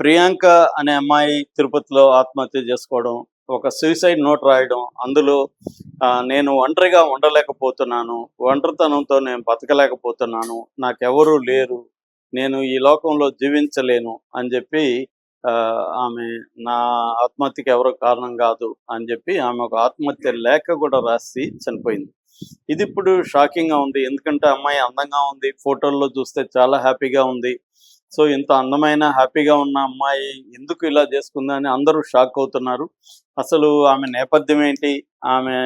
ప్రియాంక అనే అమ్మాయి తిరుపతిలో ఆత్మహత్య చేసుకోవడం, ఒక సూసైడ్ నోట్ రాయడం. అందులో నేను ఒంటరిగా ఉండలేకపోతున్నాను. ఒంటరితనంతో నేను బతకలేకపోతున్నాను. నాకెవరూ లేరు. నేను ఈ లోకంలో జీవించలేను అని జెప్పి ఆమె నా ఆత్మహత్యకి ఎవరు కారణం గాదు అని జెప్పి ఆమె ఒక ఆత్మహత్య లేఖ గూడా రాసి చనిపోయింది. ఇదిప్పుడు షాకింగ్‌గా ఉంది. ఎందుకంటే అమ్మాయి అందంగా ఉంది. ఫోటోల్లో చూస్తే చాలా హ్యాపీగా ఉంది. సో, ఇంత అందమైన, హ్యాపీగా ఉన్న అమ్మాయి ఎందుకు ఇలా జేసుకుందని అందరూ షాక్ అవుతున్నారు. అసలు ఆమె నేపథ్యం ఏంటి? ఆమె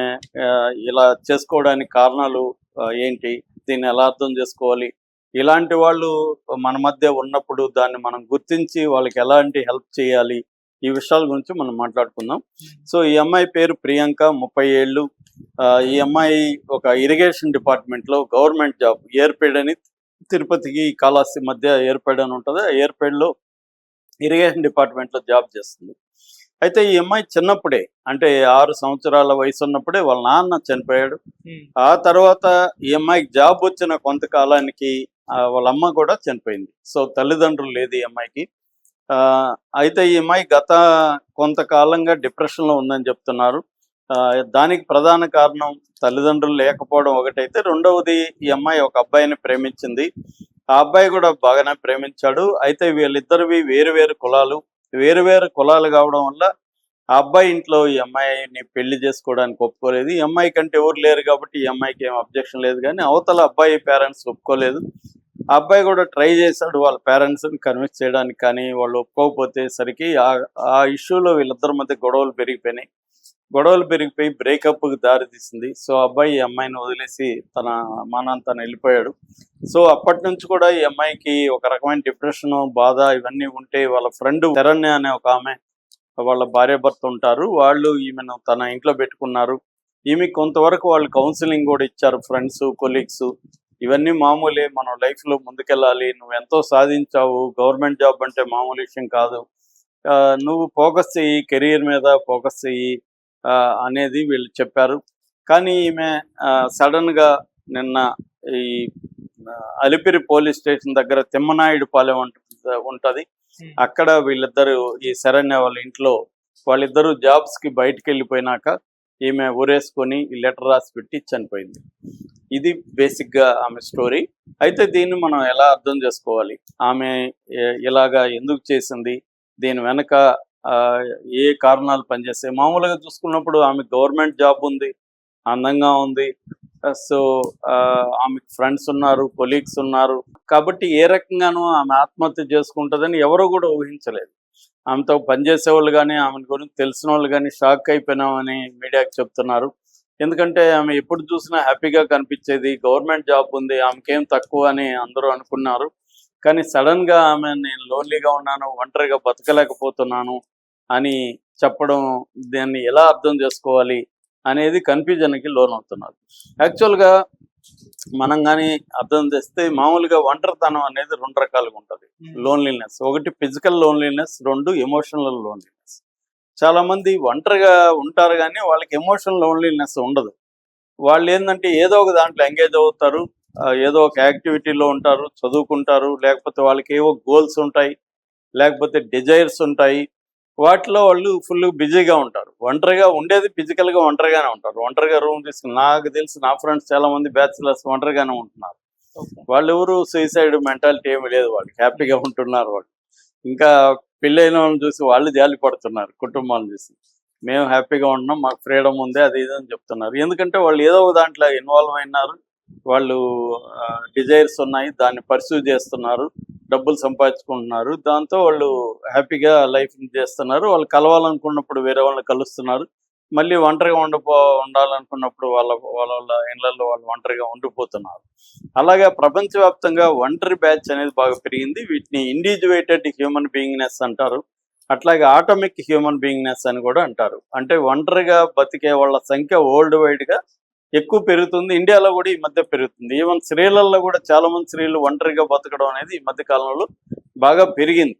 ఇలా చేసుకోవడానికి కారణాలు ఏంటి? దీన్ని ఎలా అర్థం జేసుకోవాలి? ఇలాంటి వాళ్ళు మన మధ్య ఉన్నప్పుడు దాన్ని మనం గుర్తించి వాళ్ళకి ఎలాంటి హెల్ప్ చేయాలి? ఈ విషయాల గురించి మనం మాట్లాడుకుందాం. సో, ఈ అమ్మాయి పేరు ప్రియాంక, 30 ఏళ్ళు. ఈ అమ్మాయి ఒక ఇరిగేషన్ డిపార్ట్మెంట్‌లో గవర్నమెంట్ జాబ్ ఏర్‌పేడ్ అని తిరుపతికి, కాళహస్తి మధ్య ఏర్‌పేడ్ అని ఉంటది. ఆ ఏర్‌పేడ్‌లో ఇరిగేషన్ డిపార్ట్మెంట్‌లో జాబ్ చేస్తుంది. అయితే ఈ అమ్మాయి చిన్నప్పుడే, అంటే 6 సంవత్సరాల వయసున్నప్పుడే వాళ్ళ నాన్న చనిపోయాడు. ఆ తర్వాత ఈ అమ్మాయికి జాబ్ వచ్చిన కొంతకాలానికి వాళ్ళ అమ్మ కూడా చనిపోయింది. సో, తల్లిదండ్రులు లేదు ఈ అమ్మాయికి. అయితే ఈ అమ్మాయి గత కొంతకాలంగా డిప్రెషన్‌లో ఉందని చెప్తున్నారు. దానికి ప్రధాన కారణం తల్లిదండ్రులు లేకపోవడం ఒకటైతే, రెండవది ఈ అమ్మాయి ఒక అబ్బాయిని ప్రేమించింది. ఆ అబ్బాయి కూడా బాగానే ప్రేమించాడు. అయితే వీళ్ళిద్దరివి వేరు వేరు కులాలు. వేరు వేరు కులాలు కావడం వల్ల ఆ అబ్బాయి ఇంట్లో ఈ అమ్మాయిని పెళ్లి చేసుకోవడానికి ఒప్పుకోలేదు. ఈ అమ్మాయి కంటే ఎవరు లేరు కాబట్టి ఈ అమ్మాయికి ఏం అబ్జెక్షన్ లేదు. కానీ అవతల అబ్బాయి పేరెంట్స్ ఒప్పుకోలేదు. ఆ అబ్బాయి కూడా ట్రై చేశాడు వాళ్ళ పేరెంట్స్ని కన్విన్స్ చేయడానికి, కానీ వాళ్ళు ఒప్పుకోకపోతేసరికి ఆ ఇష్యూలో వీళ్ళిద్దరి మధ్య గొడవలు పెరిగిపోయి బ్రేకప్కి దారి తీసింది. సో, అబ్బాయి ఈ అమ్మాయిని వదిలేసి తన అమ్మానాన్న తను వెళ్ళిపోయాడు. సో, అప్పటి నుంచి కూడా ఈ అమ్మాయికి ఒక రకమైన డిప్రెషను, బాధ ఇవన్నీ ఉంటే వాళ్ళ ఫ్రెండ్ శరణ్య అనే ఒక ఆమె, వాళ్ళ భార్యాభర్త ఉంటారు. వాళ్ళు ఈమెను తన ఇంట్లో పెట్టుకున్నారు. ఈమెకి కొంతవరకు వాళ్ళు కౌన్సిలింగ్ కూడా ఇచ్చారు, ఫ్రెండ్స్, కొలీగ్స్. ఇవన్నీ మామూలే, మనం లైఫ్‌లో ముందుకెళ్ళాలి. నువ్వెంతో సాధించావు. గవర్నమెంట్ జాబ్ అంటే మామూలు విషయం కాదు. నువ్వు ఫోకస్ చెయ్యి, కెరియర్ మీద ఫోకస్ చెయ్యి అనేది వీళ్ళు చెప్పారు. కానీ ఈమె సడన్‌గా నిన్న ఈ అలిపిరి పోలీస్ స్టేషన్ దగ్గర తిమ్మనాయుడుపాలెం ఉంటది. అక్కడ వీళ్ళిద్దరూ, ఈ శరణ్య వాళ్ళ ఇంట్లో వాళ్ళిద్దరూ జాబ్స్‌కి బయటికెళ్ళిపోయినాక ఈమె ఊరేసుకొని లెటర్ రాసి పెట్టి చనిపోయింది. ఇది బేసిక్‌గా ఆమె స్టోరీ. అయితే దీన్ని మనం ఎలా అర్థం చేసుకోవాలి? ఆమె ఇలాగా ఎందుకు చేసింది? దీని వెనక ఏ కారణాలు పనిచేస్తాయి? మామూలుగా చూసుకున్నప్పుడు ఆమె గవర్నమెంట్ జాబ్ ఉంది, అందంగా ఉంది. సో, ఆమెకు ఫ్రెండ్స్ ఉన్నారు, కొలీగ్స్ ఉన్నారు. కాబట్టి ఏ రకంగానూ ఆమె ఆత్మహత్య చేసుకుంటదని ఎవరు కూడా ఊహించలేదు. ఆమెతో పనిచేసేవాళ్ళు గానీ, ఆమె గురించి తెలిసినోళ్ళు గానీ షాక్ అయిపోయినామని మీడియాకి చెప్తున్నారు. ఎందుకంటే ఆమె ఎప్పుడు చూసినా హ్యాపీగా కనిపించేది. గవర్నమెంట్ జాబ్ ఉంది, ఆమెకేం తక్కువ అని అందరూ అనుకున్నారు. కానీ సడన్‌గా ఆమె నేను లోన్లీగా ఉన్నాను, ఒంటరిగా బతకలేకపోతున్నాను అని చెప్పడం, దాన్ని ఎలా అర్థం చేసుకోవాలి అనేది కన్‌ఫ్యూజన్‌కి లోనవుతున్నారు. యాక్చువల్‌గా మనం గానీ అర్థం చేస్తే మామూలుగా ఒంటరితనం అనేది 2 రకాలుగా ఉంటది. లోన్లీనెస్. ఒకటి ఫిజికల్ లోన్లీనెస్, 2 ఎమోషనల్ లోన్లీనెస్. చాలామంది ఒంటరిగా ఉంటారు గానీ వాళ్ళకి ఎమోషనల్ లోన్లీనెస్ ఉండదు. వాళ్ళేందంటే ఏదో ఒక దాంట్లో ఎంగేజ్ అవుతారు. ఏదో ఒక యాక్టివిటీలో ఉంటారు, చదువుకుంటారు, లేకపోతే వాళ్ళకేవో గోల్స్ ఉంటాయి, లేకపోతే డిజైర్స్ ఉంటాయి. వాటిలో వాళ్ళు ఫుల్ బిజీగా ఉంటారు. ఒంటరిగా ఉండేది ఫిజికల్‌గా ఒంటరిగానే ఉంటారు. ఒంటరిగా రూమ్ తీసుకొని, నాకు తెలిసి నా ఫ్రెండ్స్ చాలామంది బ్యాచిలర్స్ ఒంటరిగానే ఉంటున్నారు. వాళ్ళెవరు సూసైడ్ మెంటాలిటీ ఏమి లేదు వాళ్ళకి. హ్యాపీగా ఉంటున్నారు వాళ్ళు. ఇంకా పెళ్ళైన వాళ్ళని చూసి వాళ్ళు జాలి పడుతున్నారు కుటుంబాలను చూసి. మేము హ్యాపీగా ఉంటున్నాం, మాకు ఫ్రీడమ్ ఉంది, అది ఇది అని చెప్తున్నారు. ఎందుకంటే వాళ్ళు ఏదో ఒక దాంట్లో ఇన్వాల్వ్ అయినారు. వాళ్ళు డిజైర్స్ ఉన్నాయి, దాన్ని పర్స్యూ చేస్తున్నారు, డబ్బులు సంపాదించుకుంటున్నారు. దాంతో వాళ్ళు హ్యాపీగా లైఫ్‌ని చేస్తున్నారు. వాళ్ళు కలవాలనుకున్నప్పుడు వేరే వాళ్ళని కలుస్తున్నారు. మళ్ళీ ఒంటరిగా ఉండాలనుకున్నప్పుడు వాళ్ళ వాళ్ళ వాళ్ళ ఇళ్ళల్లో వాళ్ళు ఒంటరిగా ఉండిపోతున్నారు. అలాగే ప్రపంచవ్యాప్తంగా ఒంటరి బ్యాచ్ అనేది బాగా పెరిగింది. వీటిని ఇండివిడ్యువేటెడ్ హ్యూమన్ బీయింగ్‌నెస్ అంటారు. అట్లాగే ఆటమిక్ హ్యూమన్ బీయింగ్‌నెస్ అని కూడా అంటారు. అంటే ఒంటరిగా బతికే వాళ్ళ సంఖ్య వరల్డ్ వైడ్‌గా ఎక్కువ పెరుగుతుంది. ఇండియాలో కూడా ఈ మధ్య పెరుగుతుంది. ఈవెన్ స్త్రీలలో కూడా చాలా మంది స్త్రీలు ఒంటరిగా బతకడం అనేది ఈ మధ్య కాలంలో బాగా పెరిగింది.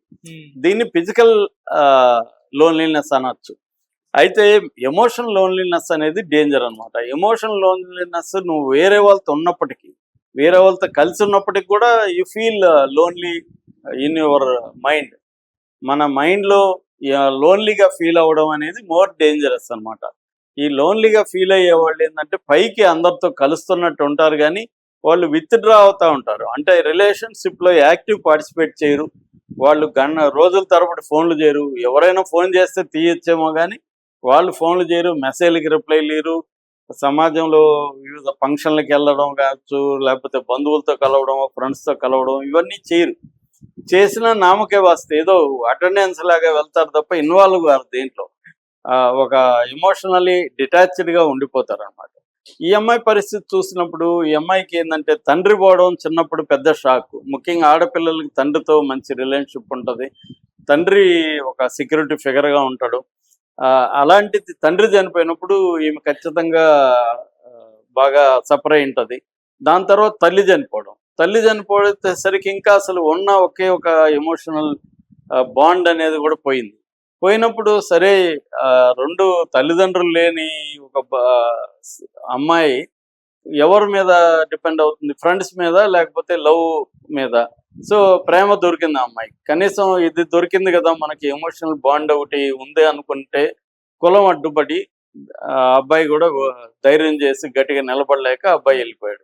దీన్ని ఫిజికల్ లోన్లీనెస్ అనొచ్చు. అయితే ఎమోషనల్ లోన్లీనెస్ అనేది డేంజర్ అనమాట. ఎమోషనల్ లోన్లీనెస్ నువ్వు వేరే వాళ్ళతో ఉన్నప్పటికీ, వేరే వాళ్ళతో కలిసి ఉన్నప్పటికి కూడా you feel lonely in your mind. మన మైండ్లో లోన్లీగా ఫీల్ అవ్వడం అనేది మోర్ డేంజరస్ అన్నమాట. ఈ లోన్లీగా ఫీల్ అయ్యే వాళ్ళు ఏంటంటే పైకి అందరితో కలుస్తున్నట్టు ఉంటారు కానీ వాళ్ళు విత్‌డ్రా అవుతా ఉంటారు. అంటే రిలేషన్‌షిప్‌లో యాక్టివ్ పార్టిసిపేట్ చేయరు. వాళ్ళు రోజుల తరబడి ఫోన్‌లు చేయరు. ఎవరైనా ఫోన్ చేస్తే తీయొచ్చేమో గానీ, వాళ్ళు ఫోన్‌లు చేయరు, మెసేజ్‌లకి రిప్లైలు ఇయ్యరు. సమాజంలో వివిధ ఫంక్షన్‌లకెళ్ళడం కావచ్చు, లేకపోతే బంధువులతో కలవడం, ఫ్రెండ్స్‌తో కలవడం ఇవన్నీ చేయరు. చేసినా నామకే వాస్తే ఏదో అటెండెన్స్ లాగా వెళ్తారు తప్ప ఇన్వాల్వ్ కారు దేంట్లో. ఒక ఎమోషనల్లీ డిటాచ్డ్‌గా ఉండిపోతారనమాట. ఈ అమ్మాయి పరిస్థితి చూసినప్పుడు ఈ అమ్మాయికి ఏందంటే తండ్రి పోవడం చిన్నప్పుడు పెద్ద షాక్. ముఖ్యంగా ఆడపిల్లలకి తండ్రితో మంచి రిలేషన్‌షిప్ ఉంటది. తండ్రి ఒక సెక్యూరిటీ ఫిగర్‌గా ఉంటాడు. అలాంటిది తండ్రి చనిపోయినప్పుడు ఈమె ఖచ్చితంగా బాగా సఫర్ అయి ఉంటది. దాని తర్వాత తల్లి చనిపోవడం. తల్లి చనిపోయేసరికి ఇంకా అసలు ఉన్న ఒకే ఒక ఎమోషనల్ బాండ్ అనేది కూడా పోయింది. పోయినప్పుడు సరే 2 తల్లిదండ్రులు లేని ఒక అమ్మాయి ఎవరి మీద డిపెండ్ అవుతుంది? ఫ్రెండ్స్ మీద లేకపోతే లవ్ మీద. సో, ప్రేమ దొరికింది ఆ అమ్మాయికి. కనీసం ఇది దొరికింది గదా! మనకి ఎమోషనల్ బాండ్ ఒకటి ఉంది అనుకుంటే, కులం అడ్డుపడి అబ్బాయి గూడా ధైర్యం చేసి గట్టిగా నిలబడలేక అబ్బాయి ఎళ్ళిపోయాడు.